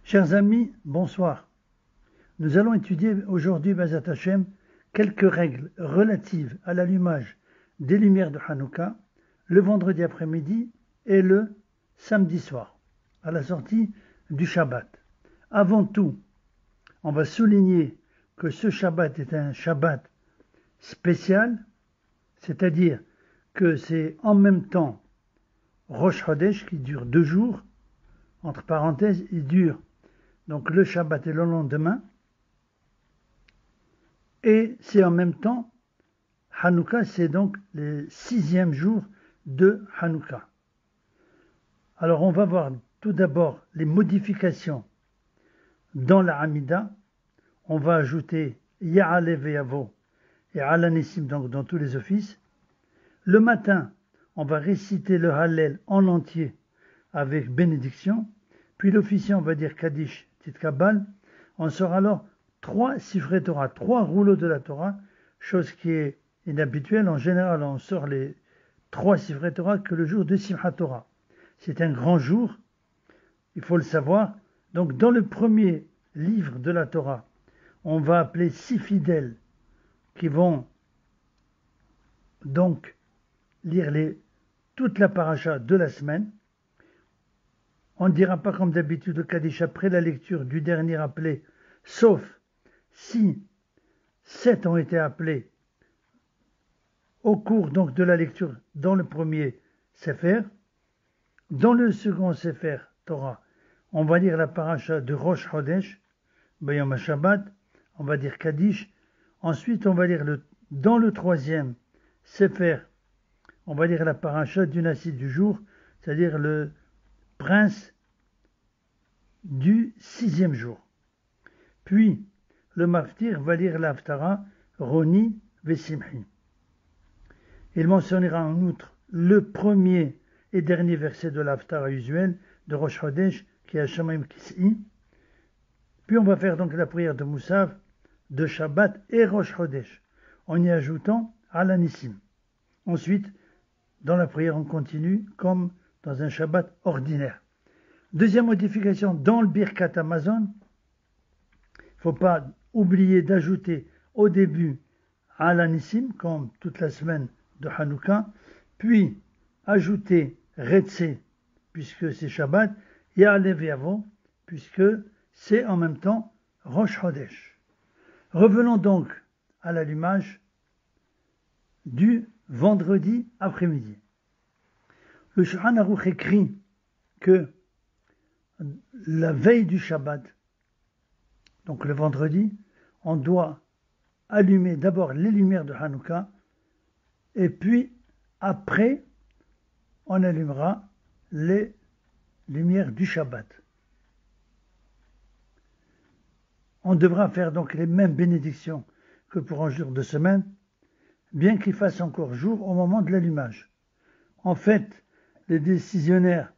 Chers amis, bonsoir. Nous allons étudier aujourd'hui, B'ezrat Hashem, quelques règles relatives à l'allumage des lumières de Hanouka le vendredi après-midi et le samedi soir, à la sortie du Shabbat. Avant tout, on va souligner que ce Shabbat est un Shabbat spécial, c'est-à-dire que c'est en même temps Rosh Chodesh qui dure 2 jours, entre parenthèses, il dure donc le Shabbat et le lendemain, et c'est en même temps Hanouka, c'est donc le 6e jour de Hanouka. Alors on va voir tout d'abord les modifications dans la Hamida. On va ajouter Ya'ale ve'yavo et Alanissim donc dans tous les offices. Le matin, on va réciter le Hallel en entier avec bénédiction. Puis l'officier, on va dire Kaddish Titkabal. On sort alors 3 Sifrei Torah, 3 rouleaux de la Torah, chose qui est inhabituelle. En général, on sort les 3 Sifrei Torah que le jour de Simchat Torah. C'est un grand jour, il faut le savoir. Donc dans le premier livre de la Torah, on va appeler 6 fidèles qui vont donc lire toute la paracha de la semaine. On ne dira pas comme d'habitude le Kaddish après la lecture du dernier appelé, sauf si 7 ont été appelés au cours donc de la lecture dans le premier Sefer. Dans le second Sefer Torah, on va lire la paracha de Rosh Chodesh, Bayom HaShabbat, on va dire Kaddish. Ensuite, on va lire dans le troisième Sefer, on va lire la paracha du Nassi du jour, c'est-à-dire le prince du 6e jour. Puis, le Maftir va lire l'Haftara, Roni Vesimchi. Il mentionnera en outre le premier et dernier verset de l'Haftara usuel de Rosh Chodesh, qui est Hashamayim Kis'i. Puis on va faire donc la prière de Moussav, de Shabbat et Rosh Chodesh, en y ajoutant Alanissim. Ensuite, dans la prière, on continue comme dans un Shabbat ordinaire. Deuxième modification, dans le Birkat Hamazon, il ne faut pas oublier d'ajouter au début Alanissim, comme toute la semaine de Hanouka, puis ajouter Retse, puisque c'est Shabbat, Ya'ale ve'yavo, puisque c'est en même temps Rosh Chodesh. Revenons donc à l'allumage du vendredi après-midi. Le Shulchan Aruch écrit que la veille du Shabbat, donc le vendredi, on doit allumer d'abord les lumières de Hanouka, et puis après, on allumera les lumières du Shabbat. On devra faire donc les mêmes bénédictions que pour un jour de semaine, bien qu'il fasse encore jour au moment de l'allumage. En fait, les décisionnaires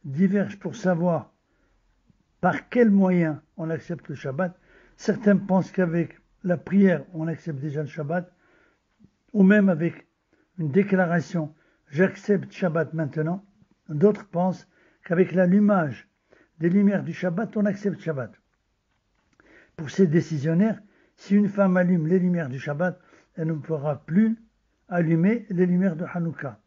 divergent pour savoir par quel moyen on accepte le Shabbat. Certains pensent qu'avec la prière, on accepte déjà le Shabbat, ou même avec une déclaration « J'accepte Shabbat maintenant ». D'autres pensent qu'avec l'allumage des lumières du Shabbat, on accepte Shabbat. Pour ces décisionnaires, si une femme allume les lumières du Shabbat, elle ne pourra plus allumer les lumières de Hanouka.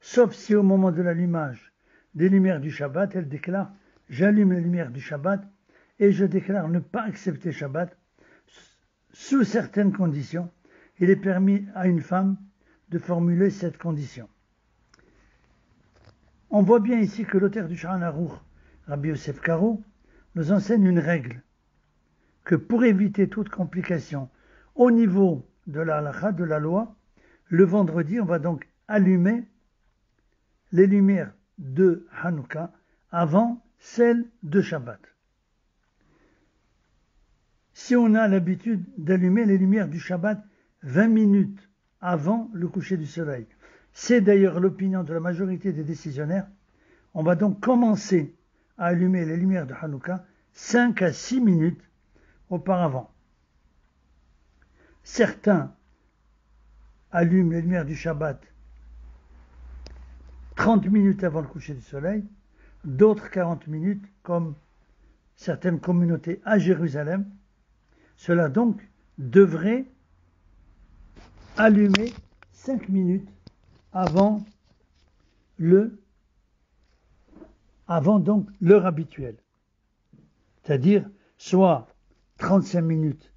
Sauf si au moment de l'allumage des lumières du Shabbat, elle déclare « J'allume les lumières du Shabbat et je déclare ne pas accepter Shabbat ». Sous certaines conditions, il est permis à une femme de formuler cette condition. On voit bien ici que l'auteur du Shulchan Aruch, Rabbi Yosef Karo, nous enseigne une règle, que pour éviter toute complication au niveau de la halakha, de la loi, le vendredi, on va donc allumer les lumières de Hanouka avant celles de Shabbat. Si on a l'habitude d'allumer les lumières du Shabbat 20 minutes avant le coucher du soleil, c'est d'ailleurs l'opinion de la majorité des décisionnaires, on va donc commencer à allumer les lumières de Hanouka 5 à 6 minutes auparavant. Certains allument les lumières du Shabbat 30 minutes avant le coucher du soleil, d'autres 40 minutes, comme certaines communautés à Jérusalem, cela donc devrait allumer 5 minutes avant donc l'heure habituelle. C'est-à-dire soit 35 minutes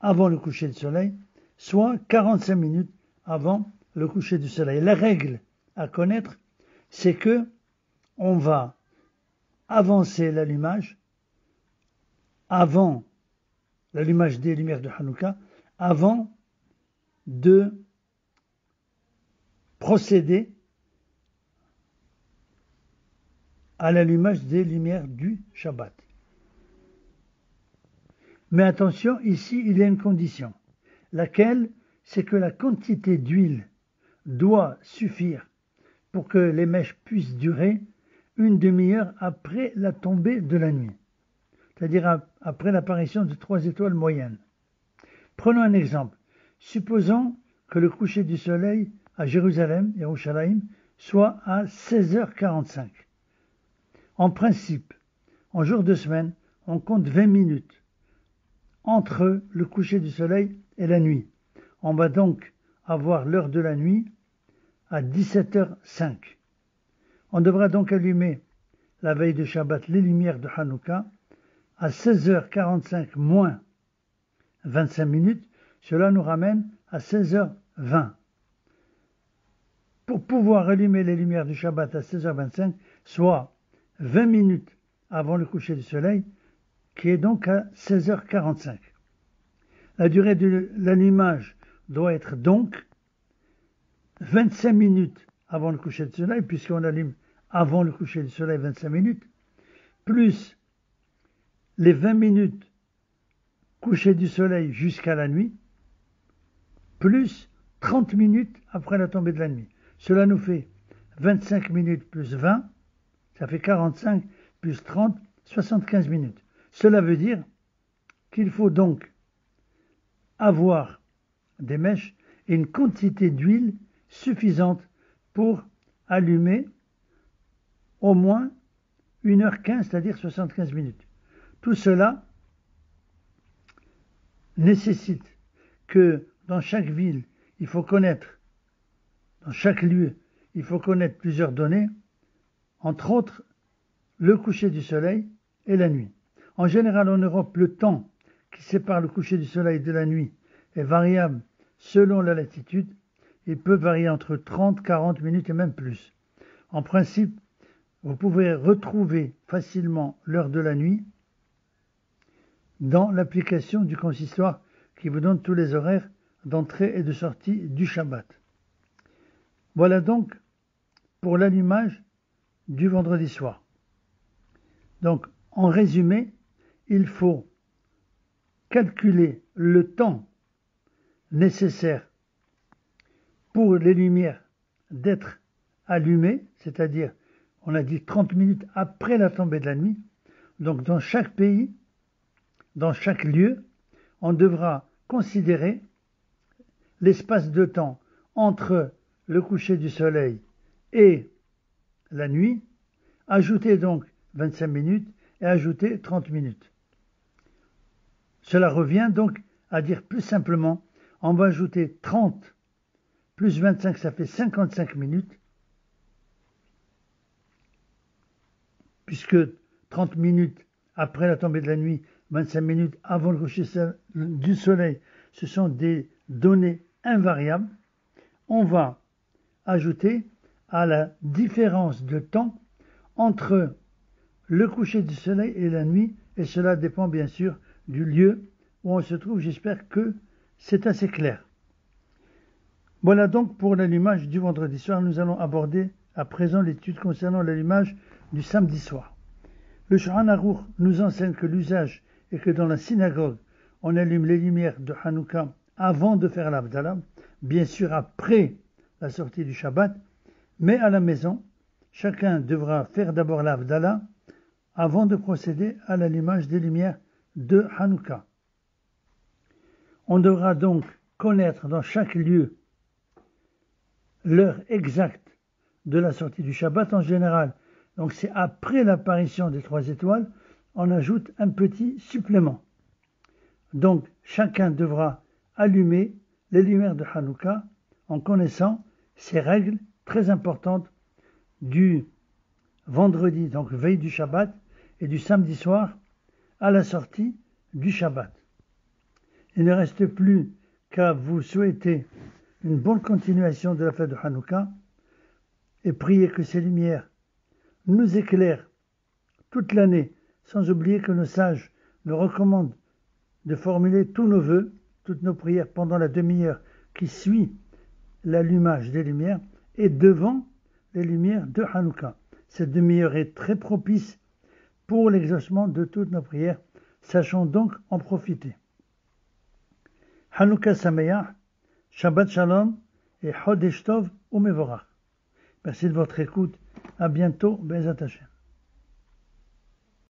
avant le coucher du soleil, soit 45 minutes avant le coucher du soleil. La règle à connaître, c'est que on va avancer l'allumage avant l'allumage des lumières de Hanouka, avant de procéder à l'allumage des lumières du Shabbat. Mais attention, ici, il y a une condition, laquelle, c'est que la quantité d'huile doit suffire pour que les mèches puissent durer une demi-heure après la tombée de la nuit, c'est-à-dire après l'apparition de 3 étoiles moyennes. Prenons un exemple. Supposons que le coucher du soleil à Jérusalem, Yerushalayim, soit à 16h45. En principe, en jour de semaine, on compte 20 minutes entre le coucher du soleil et la nuit. On va donc avoir l'heure de la nuit à 17h05. On devra donc allumer la veille de Shabbat les lumières de Hanouka à 16h45 moins 25 minutes. Cela nous ramène à 16h20. Pour pouvoir allumer les lumières du Shabbat à 16h25, soit 20 minutes avant le coucher du soleil, qui est donc à 16h45. La durée de l'allumage doit être donc 25 minutes avant le coucher du soleil, puisqu'on allume avant le coucher du soleil 25 minutes, plus les 20 minutes coucher du soleil jusqu'à la nuit, plus 30 minutes après la tombée de la nuit. Cela nous fait 25 minutes plus 20, ça fait 45 plus 30, 75 minutes. Cela veut dire qu'il faut donc avoir des mèches et une quantité d'huile suffisante pour allumer au moins 1h15, c'est-à-dire 75 minutes. Tout cela nécessite que dans chaque ville, il faut connaître, dans chaque lieu, il faut connaître plusieurs données, entre autres le coucher du soleil et la nuit. En général, en Europe, le temps qui sépare le coucher du soleil de la nuit est variable selon la latitude. Il peut varier entre 30, 40 minutes et même plus. En principe, vous pouvez retrouver facilement l'heure de la nuit dans l'application du consistoire qui vous donne tous les horaires d'entrée et de sortie du Shabbat. Voilà donc pour l'allumage du vendredi soir. Donc, en résumé, il faut calculer le temps nécessaire pour les lumières d'être allumées, c'est-à-dire, on a dit 30 minutes après la tombée de la nuit. Donc, dans chaque pays, dans chaque lieu, on devra considérer l'espace de temps entre le coucher du soleil et la nuit, ajouter donc 25 minutes et ajouter 30 minutes. Cela revient donc à dire plus simplement, on va ajouter 30 plus 25, ça fait 55 minutes, puisque 30 minutes après la tombée de la nuit, 25 minutes avant le coucher du soleil, ce sont des données invariables. On va ajouter à la différence de temps entre le coucher du soleil et la nuit, et cela dépend bien sûr du lieu où on se trouve. J'espère que c'est assez clair. Voilà donc pour l'allumage du vendredi soir. Nous allons aborder à présent l'étude concernant l'allumage du samedi soir. Le Shulchan Aruch nous enseigne que l'usage est que dans la synagogue, on allume les lumières de Hanouka avant de faire l'Havdalah, bien sûr après la sortie du Shabbat, mais à la maison, chacun devra faire d'abord l'Havdalah avant de procéder à l'allumage des lumières de Hanouka. On devra donc connaître dans chaque lieu l'heure exacte de la sortie du Shabbat en général. Donc c'est après l'apparition des 3 étoiles, on ajoute un petit supplément. Donc, chacun devra allumer les lumières de Hanouka en connaissant ces règles très importantes du vendredi, donc veille du Shabbat, et du samedi soir à la sortie du Shabbat. Il ne reste plus qu'à vous souhaiter une bonne continuation de la fête de Hanouka et prier que ces lumières nous éclairent toute l'année, sans oublier que nos sages nous recommandent de formuler tous nos vœux, toutes nos prières pendant la demi-heure qui suit l'allumage des lumières et devant les lumières de Hanouka. Cette demi-heure est très propice pour l'exaucement de toutes nos prières. Sachons donc en profiter. Hanouka Sameach, Shabbat Shalom et Chodesh Tov Umevorach. Merci de votre écoute. À bientôt. Be'ezrat Hashem.